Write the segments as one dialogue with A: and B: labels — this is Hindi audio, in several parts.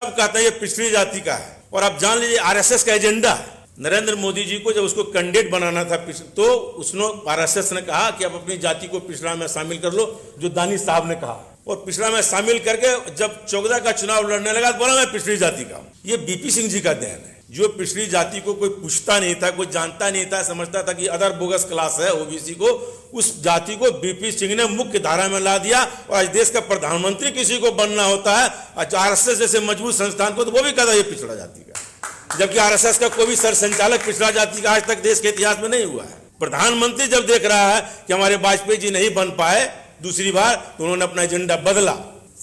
A: कहता है ये पिछड़ी जाति का है। और आप जान लीजिए आरएसएस का एजेंडा है। नरेंद्र मोदी जी को जब उसको कैंडिडेट बनाना था तो उसने आरएसएस ने कहा कि आप अपनी जाति को पिछड़ा में शामिल कर लो, जो दानी साहब ने कहा, और पिछड़ा में शामिल करके जब चौगदा का चुनाव लड़ने लगा तो बोला मैं पिछड़ी जाति का हूं। ये बीपी सिंह जी का देन है। जो पिछड़ी जाति को कोई पूछता नहीं था, कोई जानता नहीं था, समझता था कि अदर बोगस क्लास है ओबीसी को, उस जाति को बीपी सिंह ने मुख्य धारा में ला दिया। और आज देश का प्रधानमंत्री किसी को बनना होता है आरएसएस जैसे मजबूत संस्थान को, तो वो भी कहता है ये पिछड़ा जाति का, जबकि आरएसएस का कोई भी सर संचालक पिछड़ा जाति का आज तक देश के इतिहास में नहीं हुआ है। प्रधानमंत्री जब देख रहा है कि हमारे वाजपेयी जी नहीं बन पाए दूसरी बार, तो उन्होंने अपना एजेंडा बदला।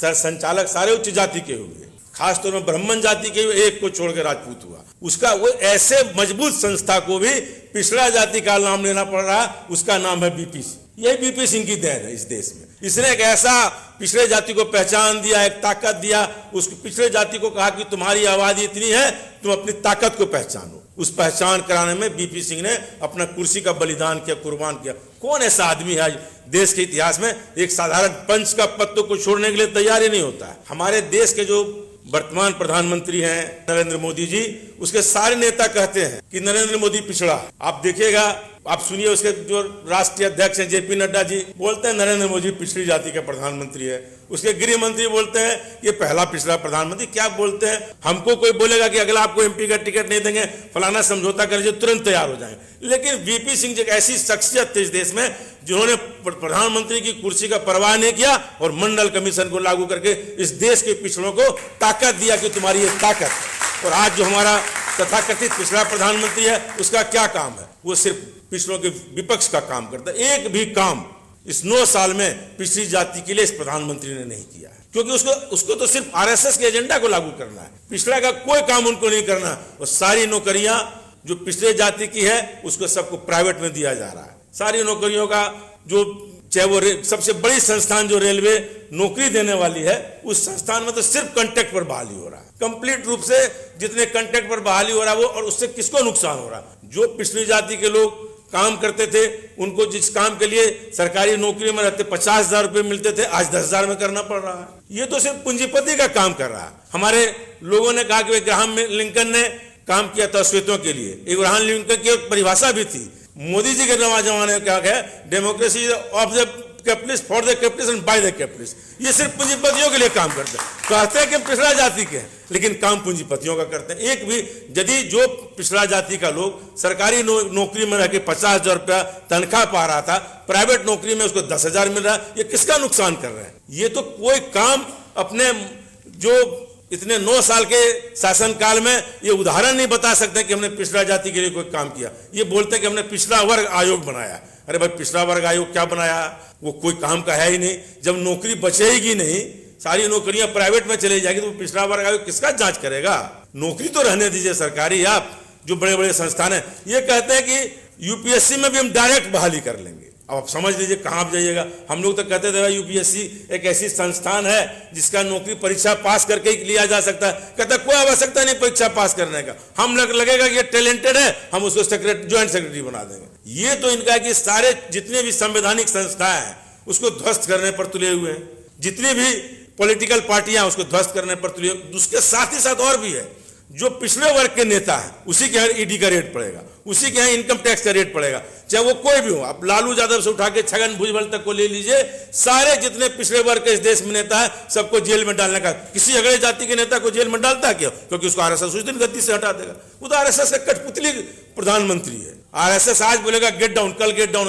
A: सर संचालक सारे उच्च जाति के हुए, खासतौर में ब्राह्मण जाति के एक को छोड़कर राजपूत हुआ। उसका वो ऐसे मजबूत संस्था को भी पिछड़ा जाति का नाम लेना पड़ रहा, उसका नाम है बीपी सिंह। यही बीपी सिंह की देन है इस देश में। इसने एक ऐसा पिछड़े जाति को पहचान दिया, एक ताकत दिया। उस पिछड़े जाति को कहा कि तुम्हारी आबादी इतनी है, तुम अपनी ताकत को पहचानो। उस पहचान कराने में बीपी सिंह ने अपना कुर्सी का बलिदान किया, कुर्बान किया। कौन ऐसा आदमी है आज देश के इतिहास में एक साधारण पंच का पद को छोड़ने के लिए तैयार ही नहीं होता है। हमारे देश के जो वर्तमान प्रधानमंत्री हैं नरेंद्र मोदी जी, उसके सारे नेता कहते हैं कि नरेंद्र मोदी पिछड़ा। आप देखिएगा, आप सुनिए, उसके जो राष्ट्रीय अध्यक्ष हैं जेपी नड्डा जी बोलते हैं नरेंद्र मोदी पिछड़ी जाति के प्रधानमंत्री है। उसके गृह मंत्री बोलते हैं ये पहला पिछड़ा प्रधानमंत्री। क्या बोलते हैं, हमको कोई बोलेगा कि अगला आपको एमपी का टिकट नहीं देंगे, फलाना समझौता कर तुरंत तैयार हो जाएंगे। लेकिन वीपी सिंह जी एक ऐसी शख्सियत थी इस देश में जिन्होंने प्रधानमंत्री की कुर्सी का परवाह नहीं किया और मंडल कमीशन को लागू करके इस देश के पिछड़ों को ताकत दिया कि तुम्हारी ये ताकत। और आज जो हमारा तथाकथित पिछड़ा प्रधानमंत्री है, उसका क्या काम है? वो सिर्फ पिछड़ों के विपक्ष का काम करता है। एक भी काम इस 9 साल में पिछड़ी जाति के लिए इस प्रधानमंत्री ने नहीं किया है, क्योंकि उसको तो सिर्फ आरएसएस के एजेंडा को लागू करना है। पिछड़ा का कोई काम उनको नहीं करना। और सारी नौकरियां जो पिछड़े जाति की है उसको सबको प्राइवेट में दिया जा रहा है। सारी नौकरियों का जो चाहे वो सबसे बड़ी संस्थान जो रेलवे नौकरी देने वाली है, उस संस्थान में तो सिर्फ कॉन्ट्रैक्ट पर बहाली हो रहा है। कंप्लीट रूप से जितने कॉन्ट्रैक्ट पर बहाली हो रहा है वो, और उससे किसको नुकसान हो रहा है? जो पिछड़ी जाति के लोग काम करते थे, उनको जिस काम के लिए सरकारी नौकरी में रहते 50,000 रुपये मिलते थे, आज 10,000 में करना पड़ रहा है। ये तो सिर्फ पूंजीपति का काम कर रहा है। हमारे लोगों ने कहा कि अब्राहम लिंकन ने काम किया था श्वेतों के लिए। अब्राहम लिंकन की परिभाषा भी थी। मोदी जी के जमाने में क्या है, democracy of the capitalist, for the capitalist and by the capitalist. ये सिर्फ पूंजीपतियों के लिए काम करते हैं। कहते हैं कि पिछड़ा जाति के हैं, लेकिन काम पूंजीपतियों का करते हैं। एक भी यदि जो पिछड़ा जाति का लोग सरकारी नौकरी में रह के 50,000 रुपया तनख्वाह पा रहा था, प्राइवेट नौकरी में उसको 10,000 मिल रहा है, ये किसका नुकसान कर रहे हैं? ये तो कोई काम अपने जो इतने 9 साल के शासनकाल में ये उदाहरण नहीं बता सकते कि हमने पिछड़ा जाति के लिए कोई काम किया। ये बोलते हैं कि हमने पिछड़ा वर्ग आयोग बनाया। अरे भाई, पिछड़ा वर्ग आयोग क्या बनाया? वो कोई काम का है ही नहीं। जब नौकरी बचेगी नहीं, सारी नौकरियां प्राइवेट में चली जाएगी, तो पिछड़ा वर्ग आयोग किसका जांच करेगा? नौकरी तो रहने दीजिए सरकारी। आप जो बड़े बड़े संस्थान है ये कहते हैं कि यूपीएससी में भी हम डायरेक्ट बहाली कर लेंगे। अब आप समझ लीजिए कहाँ आप जाइएगा। हम लोग तो कहते थे यूपीएससी एक ऐसी संस्थान है जिसका नौकरी परीक्षा पास करके ही लिया जा सकता है। कहता कोई आवश्यकता नहीं परीक्षा पास करने का, हम लगेगा कि ये टैलेंटेड है, हम उसको ज्वाइंट सेक्रेटरी बना देंगे। ये तो इनका है कि सारे जितने भी संवैधानिक संस्थाएं हैं उसको ध्वस्त करने पर तुले हुए हैं। जितनी भी पॉलिटिकल पार्टियां उसको ध्वस्त करने पर तुले। उसके साथ ही साथ और भी है, जो पिछड़े वर्ग के नेता है उसी के यहाँ ईडी का रेट पड़ेगा, उसी के यहाँ इनकम टैक्स का रेट पड़ेगा, चाहे वो कोई भी हो। आप लालू यादव से उठा के छगन भुजबल तक को ले लीजिए, सारे जितने पिछड़े वर्ग के इस देश में नेता है सबको जेल में डालने का। किसी अगले जाति के नेता को जेल में डालता है क्यों? क्योंकि उसको आरएसएस उस दिन गद्दी से हटा देगा। वो तो आरएसएस का कठपुतली प्रधानमंत्री है। आरएसएस आज बोलेगा गेट डाउन, कल गेट डाउन।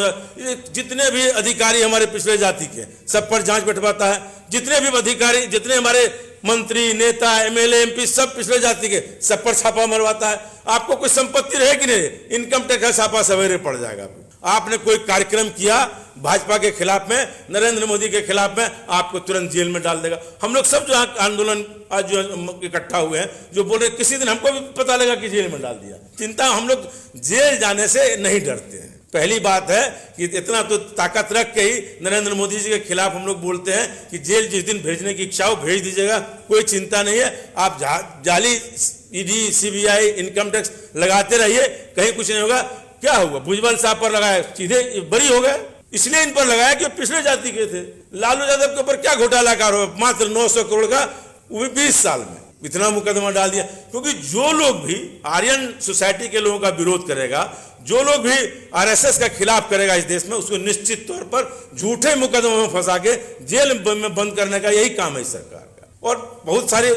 A: जितने भी अधिकारी हमारे पिछड़े जाति के सब पर जांच बैठवाता है। जितने भी अधिकारी, जितने हमारे मंत्री, नेता, एमएलए, एमपी सब पिछड़े जाति के, सब पर छापा मरवाता है। आपको कोई संपत्ति रहेगी नहीं, इनकम टैक्स का छापा सवेरे पड़ जाएगा। आपने कोई कार्यक्रम किया भाजपा के खिलाफ में, नरेंद्र मोदी के खिलाफ में, आपको तुरंत जेल में डाल देगा। हम लोग सब जो आंदोलन आज जो इकट्ठा हुए हैं, जो बोल रहे किसी दिन हमको भी पता लगा कि जेल में डाल दिया। चिंता, हम लोग जेल जाने से नहीं डरते हैं। पहली बात है कि इतना तो ताकत रख के ही नरेंद्र मोदी जी के खिलाफ हम लोग बोलते हैं कि जेल जिस दिन भेजने की इच्छा हो भेज दीजिएगा, कोई चिंता नहीं है। आप जाली ईडी, सीबीआई, इनकम टैक्स लगाते रहिए, कहीं कुछ नहीं होगा। क्या हुआ? भुजबल साहब पर लगाया, सीधे बरी हो गए। इसलिए इन पर लगाया कि पिछले जाति के थे। लालू यादव के ऊपर क्या घोटाला कार हो, मात्र 900 करोड़ का, वो भी 20 साल में। इतना मुकदमा डाल दिया, क्योंकि जो लोग भी आर्यन सोसाइटी के लोगों का विरोध करेगा, जो लोग भी आरएसएस का खिलाफ करेगा इस देश में, उसको निश्चित तौर पर झूठे मुकदमों में फंसा के जेल में बंद करने का यही काम है सरकार का। और बहुत सारे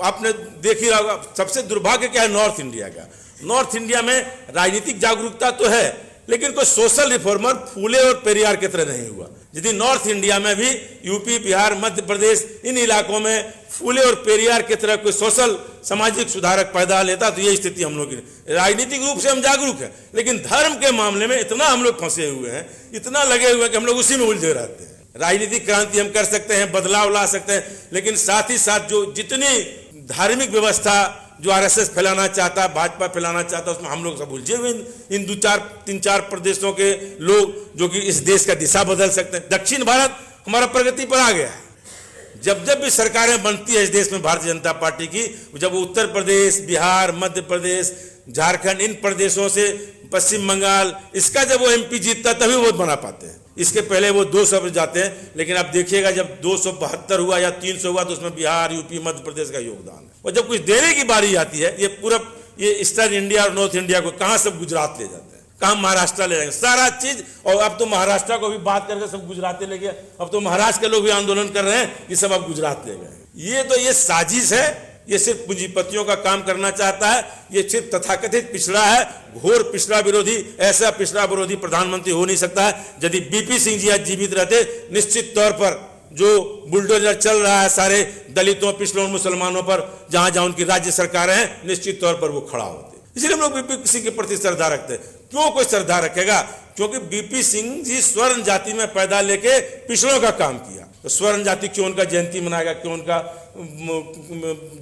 A: आपने देख ही रहा होगा, सबसे दुर्भाग्य क्या है नॉर्थ इंडिया का। नॉर्थ इंडिया में राजनीतिक जागरूकता तो है, लेकिन कोई सोशल रिफॉर्मर फूले और पेरियार की तरह नहीं हुआ। यदि नॉर्थ इंडिया में भी यूपी, बिहार, मध्य प्रदेश, इन इलाकों में फूले और पेरियार की तरह कोई सोशल सामाजिक सुधारक पैदा लेता तो ये स्थिति हम लोग की। राजनीतिक रूप से हम जागरूक हैं, लेकिन धर्म के मामले में इतना हम लोग फंसे हुए हैं, इतना लगे हुए हैं कि हम लोग उसी में उलझे रहते हैं। राजनीतिक क्रांति हम कर सकते हैं, बदलाव ला सकते हैं, लेकिन साथ ही साथ जो जितनी धार्मिक व्यवस्था जो आरएसएस फैलाना चाहता, भाजपा फैलाना चाहता, उसमें हम लोग सब उलझे हुए इन तीन चार प्रदेशों के लोग जो कि इस देश का दिशा बदल सकते हैं। दक्षिण भारत हमारा प्रगति पर आ गया है। जब जब भी सरकारें बनती है इस देश में भारतीय जनता पार्टी की, जब उत्तर प्रदेश, बिहार, मध्य प्रदेश, झारखंड, इन प्रदेशों से पश्चिम बंगाल, इसका जब वो एमपी जीतता तभी वोट बना पाते हैं। इसके पहले वो 200 पर जाते हैं, लेकिन अब देखिएगा जब 272 हुआ या 300 हुआ तो उसमें बिहार, यूपी, मध्य प्रदेश का योगदान है। और जब कुछ देने की बारी आती है, ये पूरा ये ईस्टर्न इंडिया और नॉर्थ इंडिया को कहाँ सब गुजरात ले जाते हैं, कहाँ महाराष्ट्र ले जाएंगे, सारा चीज। और अब तो महाराष्ट्र को भी बात करके सब गुजरात ले गए। अब तो महाराष्ट्र के लोग भी आंदोलन कर रहे हैं कि सब अब गुजरात ले गए। ये साजिश है। ये सिर्फ पूंजीपतियों का काम करना चाहता है। ये सिर्फ तथाकथित पिछड़ा है, घोर पिछड़ा विरोधी। ऐसा पिछड़ा विरोधी प्रधानमंत्री हो नहीं सकता है। यदि बीपी सिंह जी आज जीवित रहते, निश्चित तौर पर जो बुलडोजर चल रहा है सारे दलितों, पिछड़ों, मुसलमानों पर, जहां जहां उनकी राज्य सरकारें हैं, निश्चित तौर पर वो खड़ा होते। इसलिए हम लोग बीपी सिंह के प्रति श्रद्धा रखते हैं। क्यों कोई श्रद्धा रखेगा? क्योंकि बीपी सिंह जी स्वर्ण जाति में पैदा लेके पिछड़ों का काम किया। तो स्वर्ण जाति क्यों उनका जयंती मनाएगा, क्यों उनका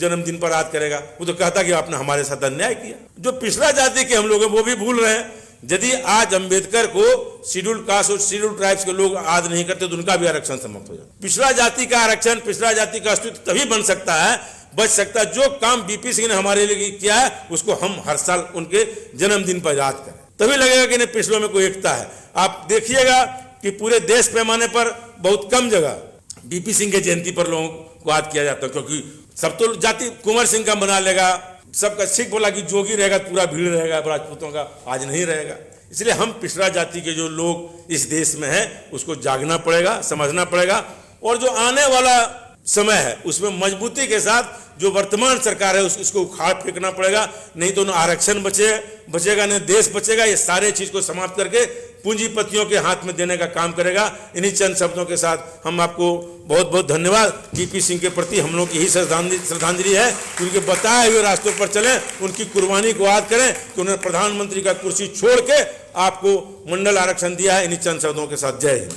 A: जन्मदिन पर याद करेगा? वो तो कहता कि आपने हमारे साथ अन्याय किया। जो पिछड़ा जाति के हम लोग हैं वो भी भूल रहे हैं। यदि आज अंबेडकर को शेड्यूल कास्ट और शेड्यूल ट्राइब्स के लोग याद नहीं करते तो उनका भी आरक्षण समाप्त हो जाता। पिछड़ा जाति का आरक्षण, पिछड़ा जाति का अस्तित्व तभी बन सकता है, बच सकता है, जो काम बीपी सिंह ने हमारे लिए किया है उसको हम हर साल उनके जन्मदिन पर याद करें। तभी लगेगा कि नहीं पिछड़ों में कोई एकता है। आप देखिएगा कि पूरे देश पैमाने पर बहुत कम जगह बीपी सिंह के जयंती पर लोगों को याद किया जाता है, क्योंकि सब तो जाति कुंवर सिंह का बना लेगा, सबका सिख बोला कि जोगी रहेगा, पूरा भीड़ रहेगा राजपूतों का, आज नहीं रहेगा। इसलिए हम पिछड़ा जाति के जो लोग इस देश में हैं उसको जागना पड़ेगा, समझना पड़ेगा। और जो आने वाला समय है उसमें मजबूती के साथ जो वर्तमान सरकार है उसको उखाड़ फेंकना पड़ेगा। नहीं तो न आरक्षण बचेगा, न देश बचेगा। ये सारे चीज को समाप्त करके पूंजीपतियों के हाथ में देने का काम करेगा। इन्हीं चंद शब्दों के साथ हम आपको बहुत बहुत धन्यवाद। बीपी सिंह के प्रति हम लोग की यही श्रद्धांजलि है। उनके बताए हुए रास्तों पर चलें, उनकी कुर्बानी को याद करें कि उन्होंने प्रधानमंत्री का कुर्सी छोड़ के आपको मंडल आरक्षण दिया है। इन्हीं चंद शब्दों के साथ जय हिंद।